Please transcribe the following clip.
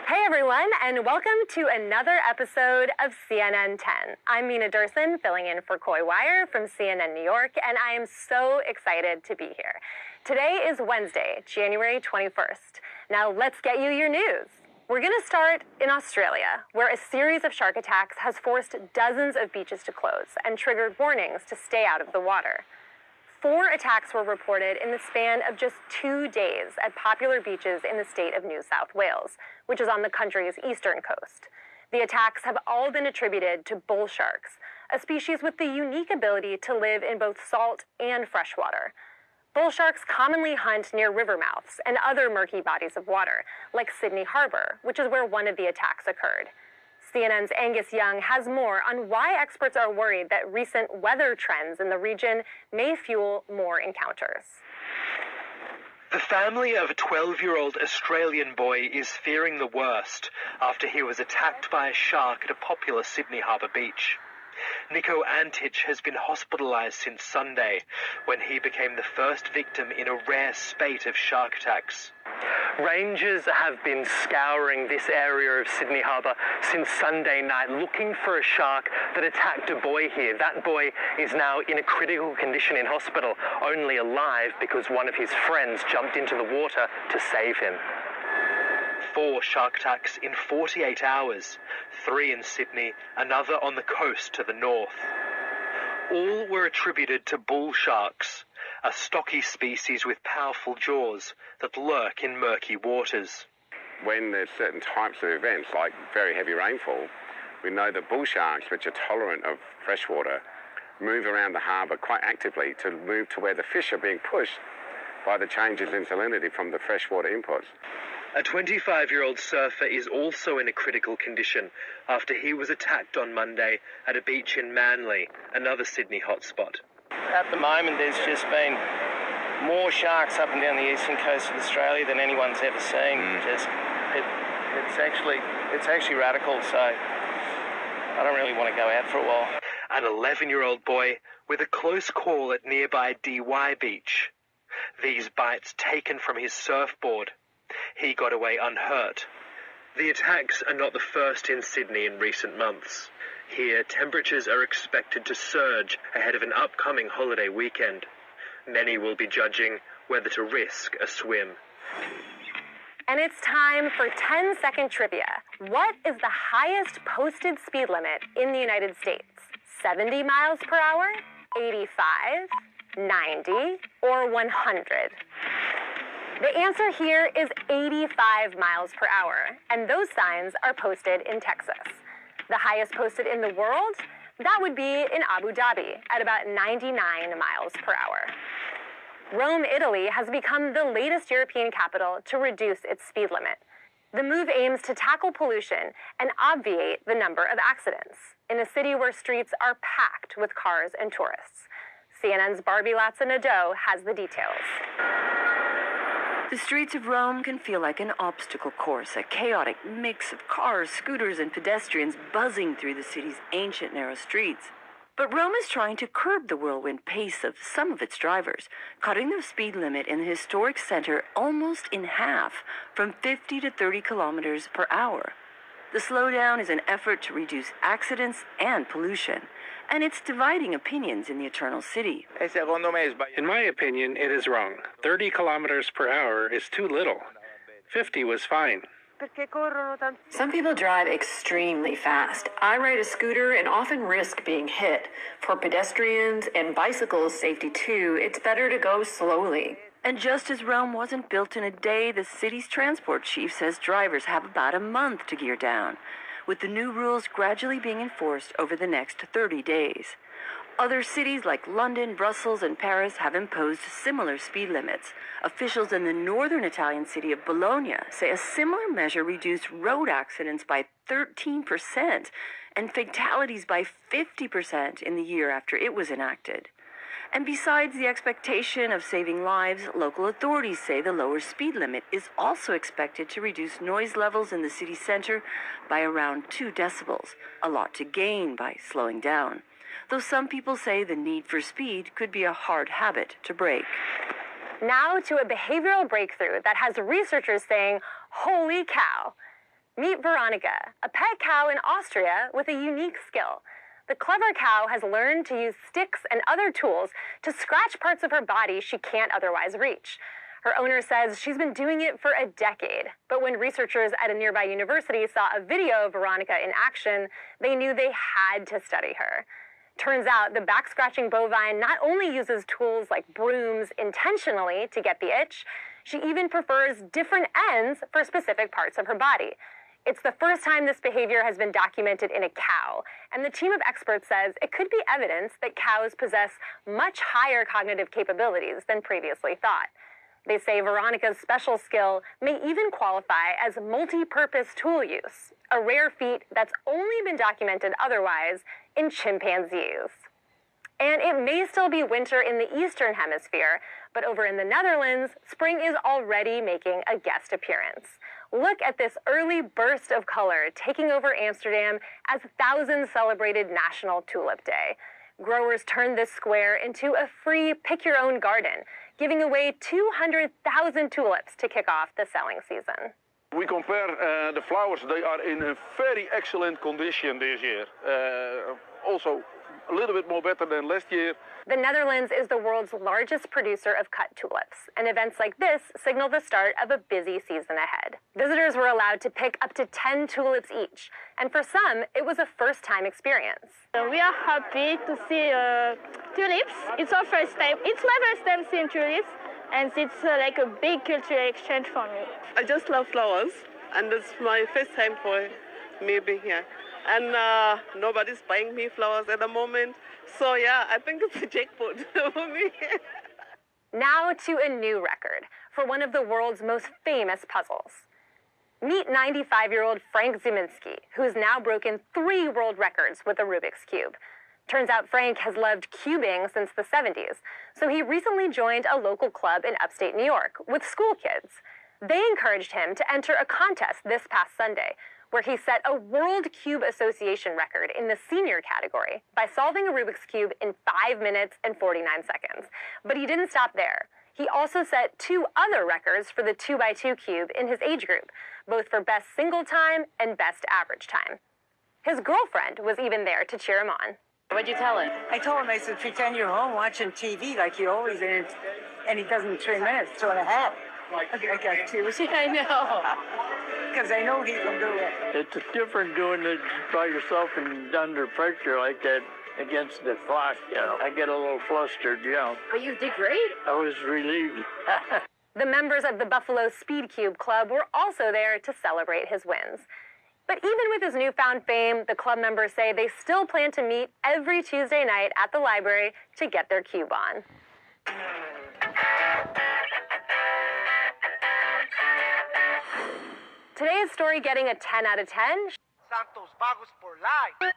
Hey everyone, and welcome to another episode of CNN 10. I'm Mina Durson, filling in for Coy Wire from CNN New York, and I am so excited to be here. Today is Wednesday, January 21st. Now let's get you your news. We're going to start in Australia, where a series of shark attacks has forced dozens of beaches to close and triggered warnings to stay out of the water. 4 attacks were reported in the span of just 2 days at popular beaches in the state of New South Wales, which is on the country's eastern coast. The attacks have all been attributed to bull sharks, a species with the unique ability to live in both salt and freshwater. Bull sharks commonly hunt near river mouths and other murky bodies of water, like Sydney Harbour, which is where one of the attacks occurred. CNN's Angus Young has more on why experts are worried that recent weather trends in the region may fuel more encounters. The family of a 12-year-old Australian boy is fearing the worst after he was attacked by a shark at a popular Sydney Harbour beach. Nico Antich has been hospitalised since Sunday, when he became the first victim in a rare spate of shark attacks. Rangers have been scouring this area of Sydney Harbour since Sunday night, looking for a shark that attacked a boy here. That boy is now in a critical condition in hospital, only alive because one of his friends jumped into the water to save him. 4 shark attacks in 48 hours, 3 in Sydney, another on the coast to the north. All were attributed to bull sharks, a stocky species with powerful jaws that lurk in murky waters. When there's certain types of events, like very heavy rainfall, we know that bull sharks, which are tolerant of freshwater, move around the harbour quite actively to move to where the fish are being pushed by the changes in salinity from the freshwater inputs. A 25-year-old surfer is also in a critical condition after he was attacked on Monday at a beach in Manly, another Sydney hotspot. At the moment, there's just been more sharks up and down the eastern coast of Australia than anyone's ever seen. It's actually radical, so I don't really want to go out for a while. An 11-year-old boy with a close call at nearby DY Beach. These bites taken from his surfboard. He got away unhurt. The attacks are not the first in Sydney in recent months. Here, temperatures are expected to surge ahead of an upcoming holiday weekend. Many will be judging whether to risk a swim. And it's time for 10-second trivia. What is the highest posted speed limit in the United States? 70 miles per hour, 85, 90, or 100? The answer here is 85 miles per hour, and those signs are posted in Texas. The highest posted in the world? That would be in Abu Dhabi at about 99 miles per hour. Rome, Italy has become the latest European capital to reduce its speed limit. The move aims to tackle pollution and obviate the number of accidents in a city where streets are packed with cars and tourists. CNN's Barbie Latza-Nadeau has the details. The streets of Rome can feel like an obstacle course, a chaotic mix of cars, scooters, and pedestrians buzzing through the city's ancient narrow streets. But Rome is trying to curb the whirlwind pace of some of its drivers, cutting the speed limit in the historic center almost in half, from 50 to 30 kilometers per hour. The slowdown is an effort to reduce accidents and pollution, and it's dividing opinions in the Eternal City. In my opinion, it is wrong. 30 kilometers per hour is too little. 50 was fine. Some people drive extremely fast. I ride a scooter and often risk being hit. For pedestrians and bicycles' safety too, it's better to go slowly. And just as Rome wasn't built in a day, the city's transport chief says drivers have about a month to gear down, with the new rules gradually being enforced over the next 30 days. Other cities like London, Brussels, and Paris have imposed similar speed limits. Officials in the northern Italian city of Bologna say a similar measure reduced road accidents by 13% and fatalities by 50% in the year after it was enacted. And besides the expectation of saving lives, local authorities say the lower speed limit is also expected to reduce noise levels in the city center by around 2 decibels, a lot to gain by slowing down. Though some people say the need for speed could be a hard habit to break. Now to a behavioral breakthrough that has researchers saying, holy cow. Meet Veronica, a pet cow in Austria with a unique skill. The clever cow has learned to use sticks and other tools to scratch parts of her body she can't otherwise reach. Her owner says she's been doing it for a decade, but when researchers at a nearby university saw a video of Veronica in action, they knew they had to study her. Turns out the back-scratching bovine not only uses tools like brooms intentionally to get the itch, she even prefers different ends for specific parts of her body. It's the first time this behavior has been documented in a cow, and the team of experts says it could be evidence that cows possess much higher cognitive capabilities than previously thought. They say Veronica's special skill may even qualify as multi-purpose tool use, a rare feat that's only been documented otherwise in chimpanzees. And it may still be winter in the Eastern Hemisphere, but over in the Netherlands, spring is already making a guest appearance. Look at this early burst of color taking over Amsterdam as thousands celebrated National Tulip Day. Growers turned this square into a free pick-your-own-garden, giving away 200,000 tulips to kick off the selling season. We compare the flowers, they are in a very excellent condition this year. Also, a little bit more better than last year. The Netherlands is the world's largest producer of cut tulips, and events like this signal the start of a busy season ahead. Visitors were allowed to pick up to 10 tulips each, and for some, it was a first-time experience. We are happy to see tulips. It's our first time. It's my first time seeing tulips, and it's like a big cultural exchange for me. I just love flowers, and it's my first time for me being here. And nobody's buying me flowers at the moment. So yeah, I think it's a jackpot for me. Now to a new record for one of the world's most famous puzzles. Meet 95-year-old Frank Ziminski, who's now broken 3 world records with the Rubik's Cube. Turns out Frank has loved cubing since the 70s, so he recently joined a local club in upstate New York with school kids. They encouraged him to enter a contest this past Sunday, where he set a World Cube Association record in the senior category by solving a Rubik's Cube in 5 minutes and 49 seconds. But he didn't stop there. He also set 2 other records for the 2x2 cube in his age group, both for best single time and best average time. His girlfriend was even there to cheer him on. What'd you tell him? I told him, I said, pretend you're home watching TV like you always are, and he does in 3 minutes, 2.5. I got 2. I know. Because I know he can do it. It's different doing it by yourself and under pressure like that against the clock, you know. I get a little flustered, you know. But you did great. I was relieved. The members of the Buffalo Speed Cube Club were also there to celebrate his wins. But even with his newfound fame, the club members say they still plan to meet every Tuesday night at the library to get their cube on. Today's story getting a 10 out of 10. Santos Vagos for life.